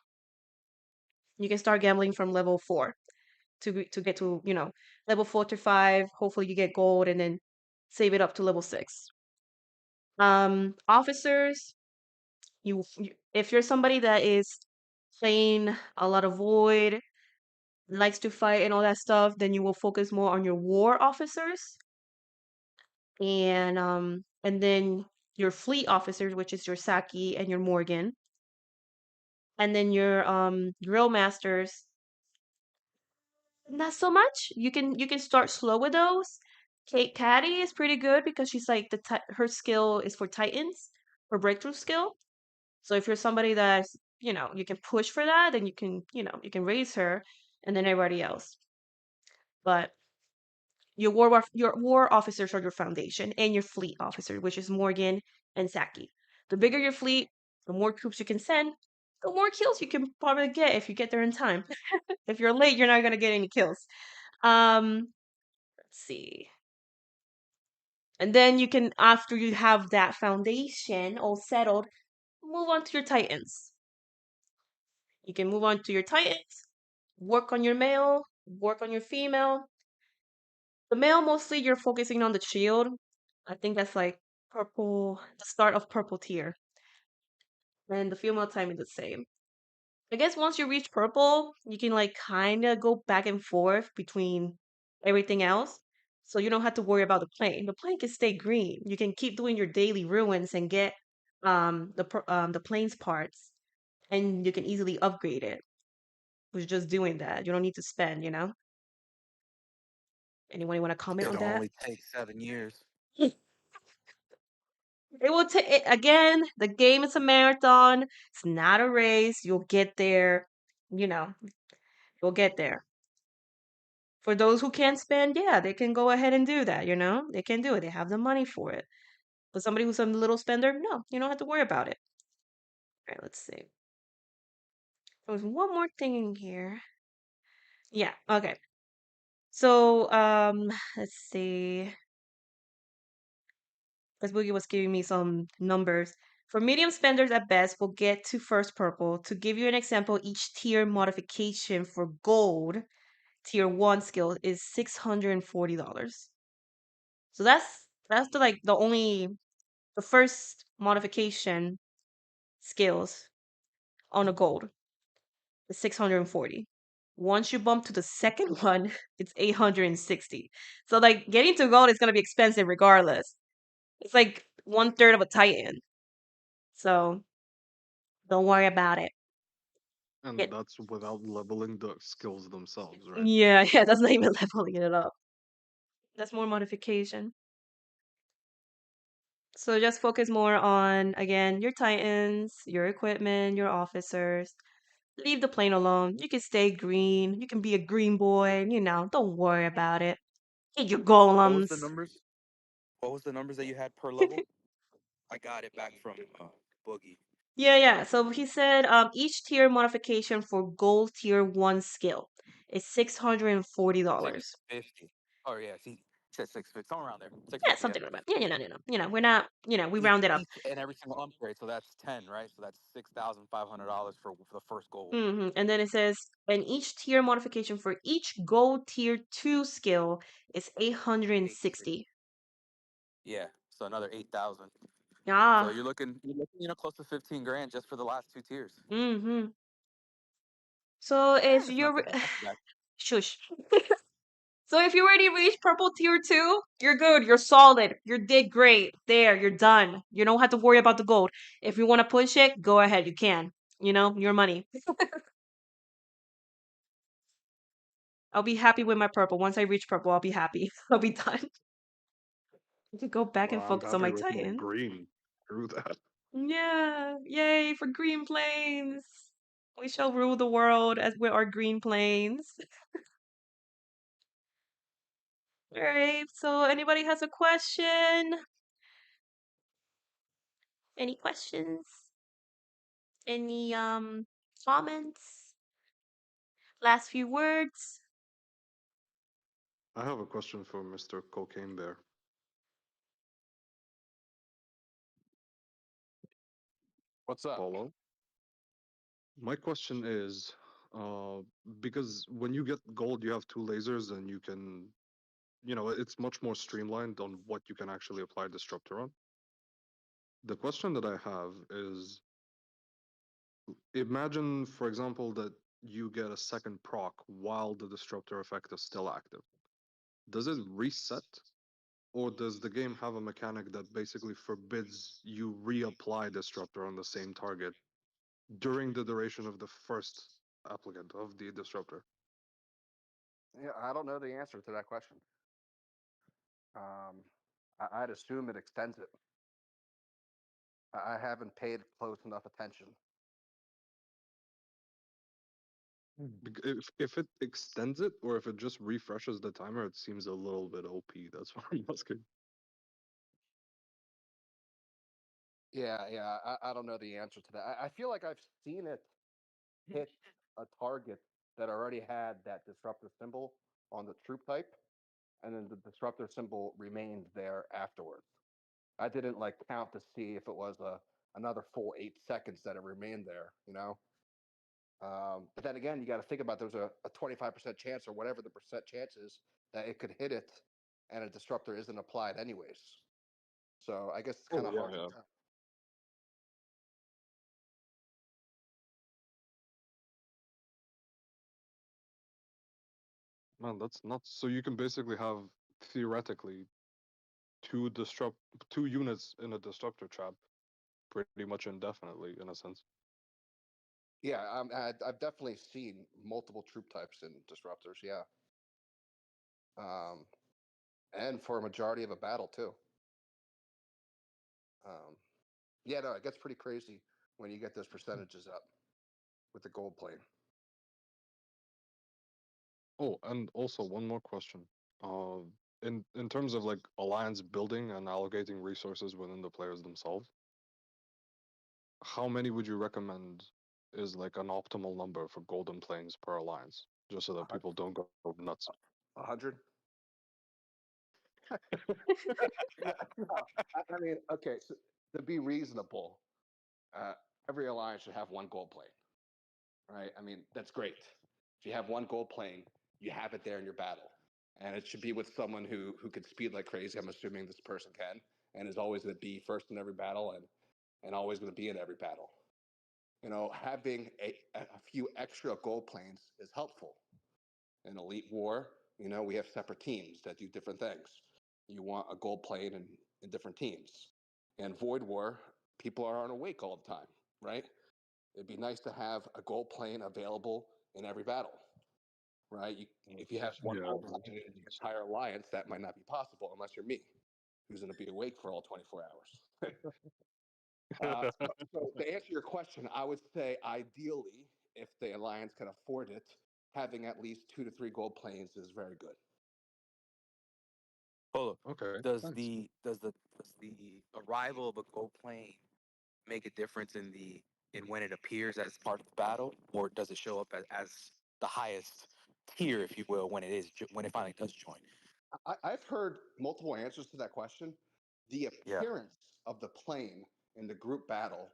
Speaker 1: You can start gambling from level 4 to get to level 4 to 5. Hopefully, you get gold and then save it up to level 6. Officers, you if you're somebody that is playing a lot of void, likes to fight and all that stuff, then you will focus more on your war officers and then your fleet officers, which is your Saki and your Morgan, and then your drill masters. Not so much. You can start slow with those. Kate Caddy is pretty good because she's like her skill is for Titans, her breakthrough skill. So if you're somebody that's, you can push for that, then you can raise her and then everybody else. But your war officers are your foundation and your fleet officer, which is Morgan and Saki. The bigger your fleet, the more troops you can send, the more kills you can probably get if you get there in time. If you're late, you're not gonna get any kills. Let's see. And then you can, after you have that foundation all settled, move on to your Titans. You can move on to your Titans, work on your male, work on your female. The male, mostly you're focusing on the shield. I think that's like purple, the start of purple tier. And the female time is the same. I guess once you reach purple, you can like kind of go back and forth between everything else. So you don't have to worry about the plane. The plane can stay green. You can keep doing your daily ruins and get the plane's parts, and you can easily upgrade it with just doing that. You don't need to spend. Anyone want to comment on
Speaker 9: It'll
Speaker 1: that?
Speaker 9: only take 7 years.
Speaker 1: It will take again. The game is a marathon. It's not a race. You'll get there. You know, you'll get there. For those who can't spend, yeah, they can go ahead and do that. They can do it. They have the money for it. But somebody who's a little spender, no, you don't have to worry about it. All right, let's see. There was one more thing in here. Yeah, okay. So, let's see. Because Boogie was giving me some numbers. For medium spenders at best, we'll get to first purple. To give you an example, each tier modification for gold tier one skill is $640. So that's the first modification skills on a gold is 640. Once you bump to the second one, it's 860. So like getting to gold is gonna be expensive regardless. It's like one third of a Titan. So don't worry about it.
Speaker 2: And
Speaker 1: Get
Speaker 2: that's without leveling the skills themselves, right?
Speaker 1: yeah, yeah, that's not even leveling it up. That's more modification. So just focus more on again your Titans, your equipment, your officers. Leave the plane alone. You can stay green. You can be a green boy. Don't worry about it. Get your
Speaker 9: What was
Speaker 1: golems.
Speaker 9: the numbers? What was the numbers that you had per level? I got it back from Boogie.
Speaker 1: Yeah, yeah. So he said each tier modification for gold tier one skill is $640.
Speaker 9: 650. Oh yeah, he said 650, somewhere around there.
Speaker 1: Yeah,
Speaker 9: 650, yeah.
Speaker 1: something like that. Yeah, we're not, we round it up.
Speaker 9: Each and every single upgrade, so that's 10, right? So that's $6,500 for the first gold.
Speaker 1: And then it says, and each tier modification for each gold tier 2 skill is
Speaker 9: 860.
Speaker 1: 860.
Speaker 9: Yeah, so another 8,000. So
Speaker 1: Ah,
Speaker 9: you're looking, close to 15 grand just for the last two tiers.
Speaker 1: mm-hmm. So
Speaker 9: Yeah,
Speaker 1: if
Speaker 9: it's not
Speaker 1: you're,
Speaker 9: too bad. Not too bad.
Speaker 1: shush. So if you already reached purple tier 2, you're good. You're solid. You did great. There, you're done. You don't have to worry about the gold. If you want to push it, go ahead. You can. Your money. I'll be happy with my purple. Once I reach purple, I'll be happy. I'll be done. I can go back
Speaker 2: Well,
Speaker 1: and
Speaker 2: I'm
Speaker 1: focus on
Speaker 2: happy
Speaker 1: my
Speaker 2: with my
Speaker 1: Titan.
Speaker 2: green. Through that.
Speaker 1: Yeah, yay for green planes. We shall rule the world as with our green planes. All right, so anybody has a question? Any questions? Any comments? Last few words?
Speaker 2: I have a question for Mr. Cocaine Bear.
Speaker 3: What's up?
Speaker 2: Paulo. My question is, uh, because when you get gold, you have two lasers, and you can, it's much more streamlined on what you can actually apply disruptor on. The question that I have is, imagine, for example, that you get a second proc while the disruptor effect is still active. Does it reset, or does the game have a mechanic that basically forbids you reapply disruptor on the same target during the duration of the first applicant of the disruptor?
Speaker 3: Yeah, I don't know the answer to that question. Um, I'd assume it extends it. I haven't paid close enough attention.
Speaker 2: If it extends it, or if it just refreshes the timer, it seems a little bit OP. That's what I'm asking.
Speaker 3: Yeah. I don't know the answer to that. I feel like I've seen it hit a target that already had that disruptor symbol on the troop type, and then the disruptor symbol remained there afterwards. I didn't like count to see if it was another full 8 seconds that it remained there, you know. But then again, you got to think about there's a 25% chance or whatever the percent chance is that it could hit it, and a disruptor isn't applied anyways. So I guess it's kind
Speaker 2: Oh
Speaker 3: of
Speaker 2: yeah,
Speaker 3: hard to
Speaker 2: yeah.
Speaker 3: tell.
Speaker 2: Man, that's nuts. So you can basically have, theoretically, two disrupt two units in a disruptor trap pretty much indefinitely, in a sense.
Speaker 3: Yeah, I've definitely seen multiple troop types in disruptors. Yeah, um, and for a majority of a battle too. Um, yeah, no, it gets pretty crazy when you get those percentages up with the gold plane.
Speaker 2: Oh, and also one more question. Uh, in terms of like alliance building and allocating resources within the players themselves, how many would you recommend is like an optimal number for golden planes per alliance, just so that people don't go nuts?
Speaker 3: 100. No, no, I mean, okay, so to be reasonable, uh, every alliance should have one gold plane, right? I mean, that's great. If you have one gold plane, you have it there in your battle, and it should be with someone who can speed like crazy. I'm assuming this person can, and is always going to be first in every battle, and always going to be in every battle. Having a few extra gold planes is helpful. In Elite War, we have separate teams that do different things. You want a gold plane in different teams. In Void War, people are on awake all the time, right? It'd be nice to have a gold plane available in every battle, right? If you have one
Speaker 2: Yeah.
Speaker 3: gold plane in the entire alliance, that might not be possible unless you're me, who's going to be awake for all 24 hours. So to answer your question, I would say ideally, if the alliance can afford it, having at least 2 to 3 gold planes is very good.
Speaker 9: Hold up.
Speaker 2: Okay.
Speaker 9: Does
Speaker 2: Thanks.
Speaker 9: the arrival of a gold plane make a difference in when it appears as part of the battle, or does it show up as the highest tier, if you will, when when it finally does join?
Speaker 3: I've heard multiple answers to that question. The
Speaker 9: Yeah.
Speaker 3: appearance of the plane in the group battle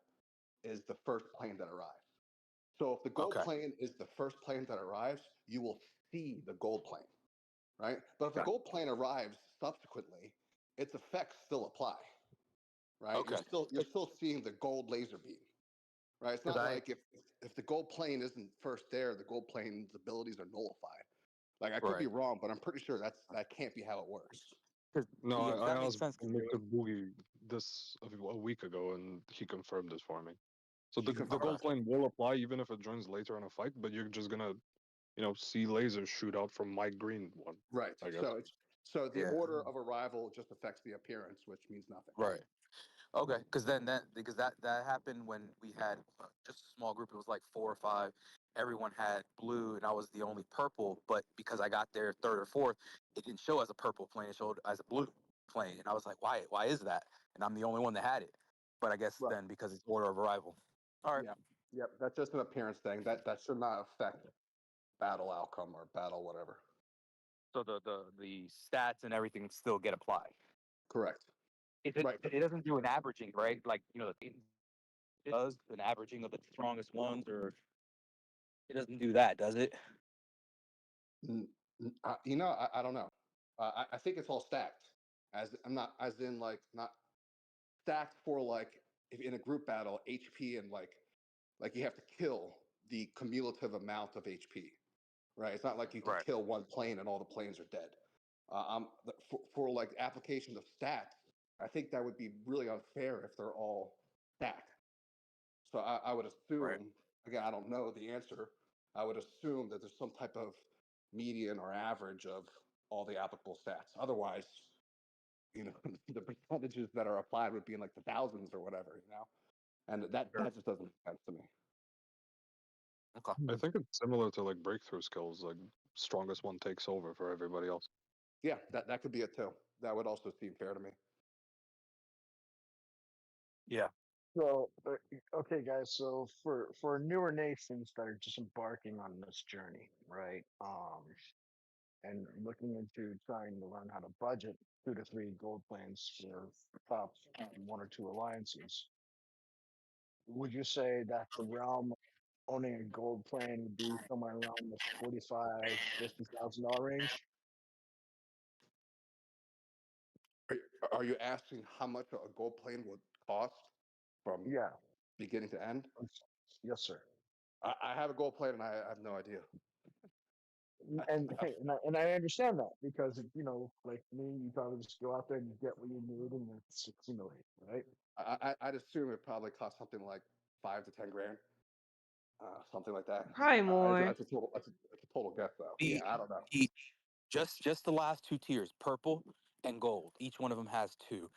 Speaker 3: is the first plane that arrives. So if the gold
Speaker 9: Okay.
Speaker 3: plane is the first plane that arrives, you will see the gold plane, right? But if a
Speaker 9: Okay.
Speaker 3: gold plane arrives subsequently, its effects still apply, right? You're
Speaker 9: Okay.
Speaker 3: still you're still seeing the gold laser beam, right? It's
Speaker 9: Because
Speaker 3: not
Speaker 9: I
Speaker 3: like if the gold plane isn't first there, the gold plane's abilities are nullified. Like I could be
Speaker 9: right.
Speaker 3: wrong, but I'm pretty sure that can't be how it works.
Speaker 9: Because
Speaker 2: No,
Speaker 9: yeah,
Speaker 2: I
Speaker 9: that makes
Speaker 2: asked
Speaker 9: sense. 'Cause
Speaker 2: Mr. Boogie this a week ago, and he confirmed this for me. So
Speaker 3: He
Speaker 2: the
Speaker 3: confirmed.
Speaker 9: okay.
Speaker 2: gold plane will apply even if it joins later in a fight, but you're just gonna, see lasers shoot out from my green one,
Speaker 3: Right.
Speaker 2: I guess.
Speaker 3: So the
Speaker 9: Yeah.
Speaker 3: order of arrival just affects the appearance, which means nothing.
Speaker 9: Right. Okay, because that happened when we had just a small group. It was like 4 or 5. Everyone had blue, and I was the only purple. But because I got there third or fourth, it didn't show as a purple plane. It showed as a blue plane, and I was like, "Why? Why is that?" And I'm the only one that had it. But I guess
Speaker 3: Right.
Speaker 9: then because it's order of arrival. All right.
Speaker 3: Yeah. Yep. That's just an appearance thing. That should not affect battle outcome or battle whatever.
Speaker 9: So the stats and everything still get applied.
Speaker 3: Correct. Right.
Speaker 9: It doesn't do an averaging, right? Like the it does an averaging of the strongest ones, or it doesn't do that, does it?
Speaker 3: I don't know. I think it's all stacked. As I'm not as in like not stacked for like if in a group battle HP and like you have to kill the cumulative amount of HP. Right? It's not like you can
Speaker 9: Right.
Speaker 3: kill one plane and all the planes are dead. For like application of stats, I think that would be really unfair if they're all stacked. So I would
Speaker 9: Right.
Speaker 3: assume, again, I don't know the answer. I would assume that there's some type of median or average of all the applicable stats. Otherwise, the percentages that are applied would be in like the thousands or whatever. And
Speaker 9: Sure.
Speaker 3: that just doesn't make sense to me.
Speaker 9: Okay.
Speaker 2: I think it's similar to like breakthrough skills, like strongest one takes over for everybody else.
Speaker 3: Yeah, that could be it too. That would also seem fair to me.
Speaker 9: Yeah.
Speaker 6: So, okay, guys. So for newer nations that are just embarking on this journey, right? And looking into trying to learn how to budget 2 to 3 gold plans for top 1 or 2 alliances, would you say that the realm of owning a gold plane would be somewhere around the 45, 50,000 dollar range?
Speaker 3: Are you asking how much a gold plane would cost from
Speaker 6: Yeah.
Speaker 3: beginning to end?
Speaker 6: Yes, sir.
Speaker 3: I have a gold plane and I have no idea.
Speaker 6: And hey, and I understand that because like me, you probably just go out there and you get what you need and it's accumulate, right?
Speaker 3: I'd assume it probably costs something like 5 to 10 grand, something like that.
Speaker 1: Probably more.
Speaker 3: That's a total guess though. Yeah,
Speaker 9: The
Speaker 3: I don't know.
Speaker 9: the just the last 2 tiers, purple and gold. Each one of them has two.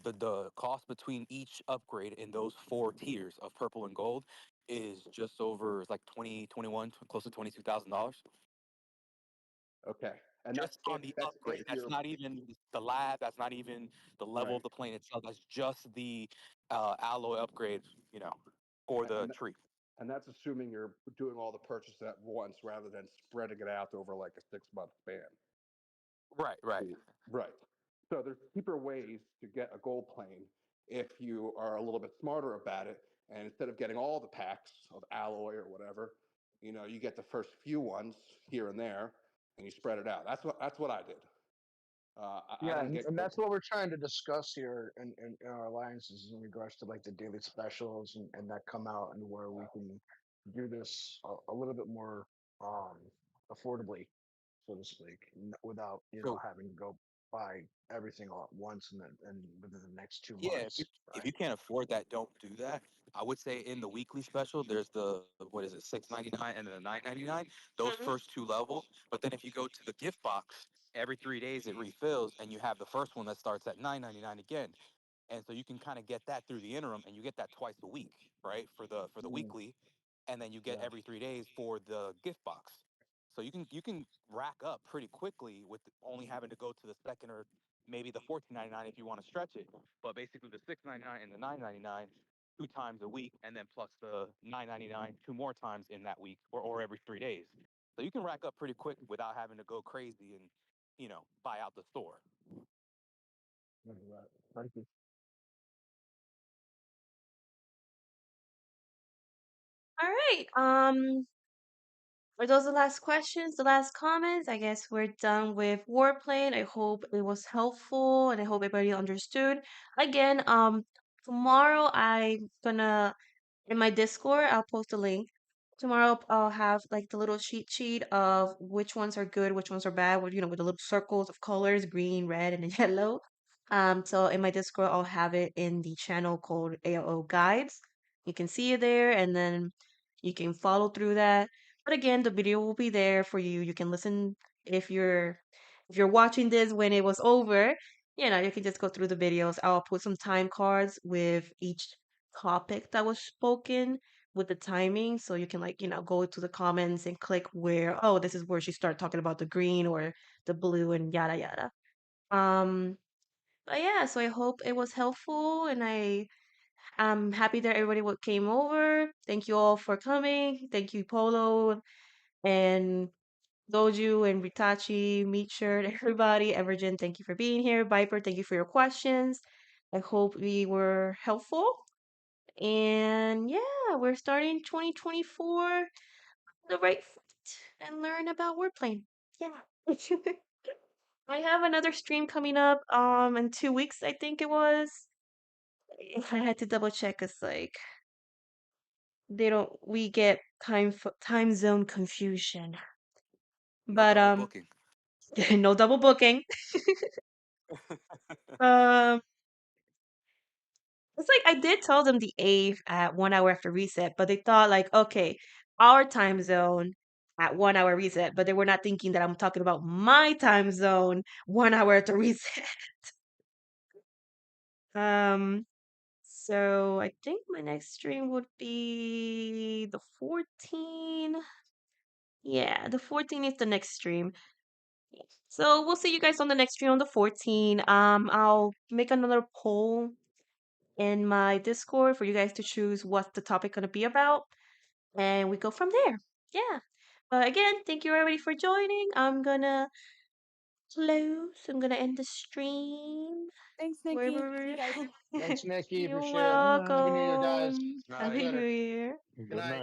Speaker 9: The cost between each upgrade in those 4 tiers of purple and gold is just over, it's like 20, 21, close to $22,000.
Speaker 3: Okay, and
Speaker 9: Just on the
Speaker 3: that's if
Speaker 9: upgrade. That's
Speaker 3: you're
Speaker 9: not even the lab. That's not even the level
Speaker 3: right,
Speaker 9: of the plane itself. That's just the alloy upgrade. You know, for the
Speaker 3: and
Speaker 9: tree.
Speaker 3: and that's assuming you're doing all the purchases at once rather than spreading it out over like a 6 month span.
Speaker 9: Right. Right.
Speaker 3: Right. So there's cheaper ways to get a gold plane if you are a little bit smarter about it. And instead of getting all the packs of alloy or whatever, you get the first few ones here and there, and you spread it out. That's what I did. I
Speaker 6: Yeah,
Speaker 3: didn't get
Speaker 6: and
Speaker 3: gold.
Speaker 6: that's what we're trying to discuss here in our alliances in regards to like the daily specials and that come out and where we can do this a little bit more um affordably, so to speak, without
Speaker 9: So
Speaker 6: having to go buy everything all at once and within the next two
Speaker 9: yeah,
Speaker 6: months,
Speaker 9: if
Speaker 6: right?
Speaker 9: you can't afford that, don't do that. I would say in the weekly special, there's the what is it, 6.99 and then the 9.99. Those
Speaker 1: Mhm.
Speaker 9: first two levels. But then if you go to the gift box, every 3 days it refills, and you have the first one that starts at 9.99 again. And so you can kind of get that through the interim, and you get that twice a week, right? For the
Speaker 6: Mm,
Speaker 9: weekly, and then you get
Speaker 6: yeah.
Speaker 9: every 3 days for the gift box. So you can rack up pretty quickly with only having to go to the second or maybe the 14.99 if you want to stretch it. But basically the 6.99 and the 9.99 2 times a week, and then plus the 9.99 two more times in that week or every 3 days. So you can rack up pretty quick without having to go crazy and buy out the store.
Speaker 6: Right. Thank you.
Speaker 1: All right. Are those the last questions, the last comments? I guess we're done with Warplane. I hope it was helpful and I hope everybody understood. Again, tomorrow I'm gonna in my Discord, I'll post a link. Tomorrow I'll have like the little cheat sheet of which ones are good, which ones are bad, with the little circles of colors, green, red, and yellow. So in my Discord, I'll have it in the channel called AOO Guides. You can see it there, and then you can follow through that. But again, the video will be there for you. You can listen if you're watching this when it was over. You can just go through the videos. I'll put some time cards with each topic that was spoken with the timing, so you can go to the comments and click where, oh, this is where she started talking about the green or the blue and yada yada. Um, but yeah, so I hope it was helpful, and I'm happy that everybody came over. Thank you all for coming. Thank you, Polo and Doju and Ritachi, Meat Shirt, everybody. Evergen, thank you for being here. Viper, thank you for your questions. I hope we were helpful. And yeah, we're starting 2024 the right foot and learn about wordplay. Yeah. I have another stream coming up in 2 weeks, I think it was. I had to double check because we get time zone confusion.
Speaker 9: No
Speaker 1: But
Speaker 9: double booking.
Speaker 1: no double booking. Um it's like I did tell them the 8th at 1 hour after reset, but they thought like, okay, our time zone at 1 hour reset, but they were not thinking that I'm talking about my time zone 1 hour after reset. Um, so I think my next stream would be the 14. Yeah, the 14 is the next stream. So we'll see you guys on the next stream on the 14. I'll make another poll in my Discord for you guys to choose what's the topic gonna be about, and we go from there. Yeah. But again, thank you everybody for joining. I'm gonna end the stream.
Speaker 9: Thanks, Nikki. See
Speaker 1: Wherever.
Speaker 9: you guys.
Speaker 6: Thanks, Nikki.
Speaker 1: You're
Speaker 6: Appreciate it.
Speaker 8: Bye.
Speaker 6: Happy New Year, guys.
Speaker 1: welcome.
Speaker 2: Night.
Speaker 6: Talk
Speaker 1: Happy
Speaker 6: later.
Speaker 1: New Year.
Speaker 6: Good
Speaker 2: Good
Speaker 6: night.
Speaker 2: night.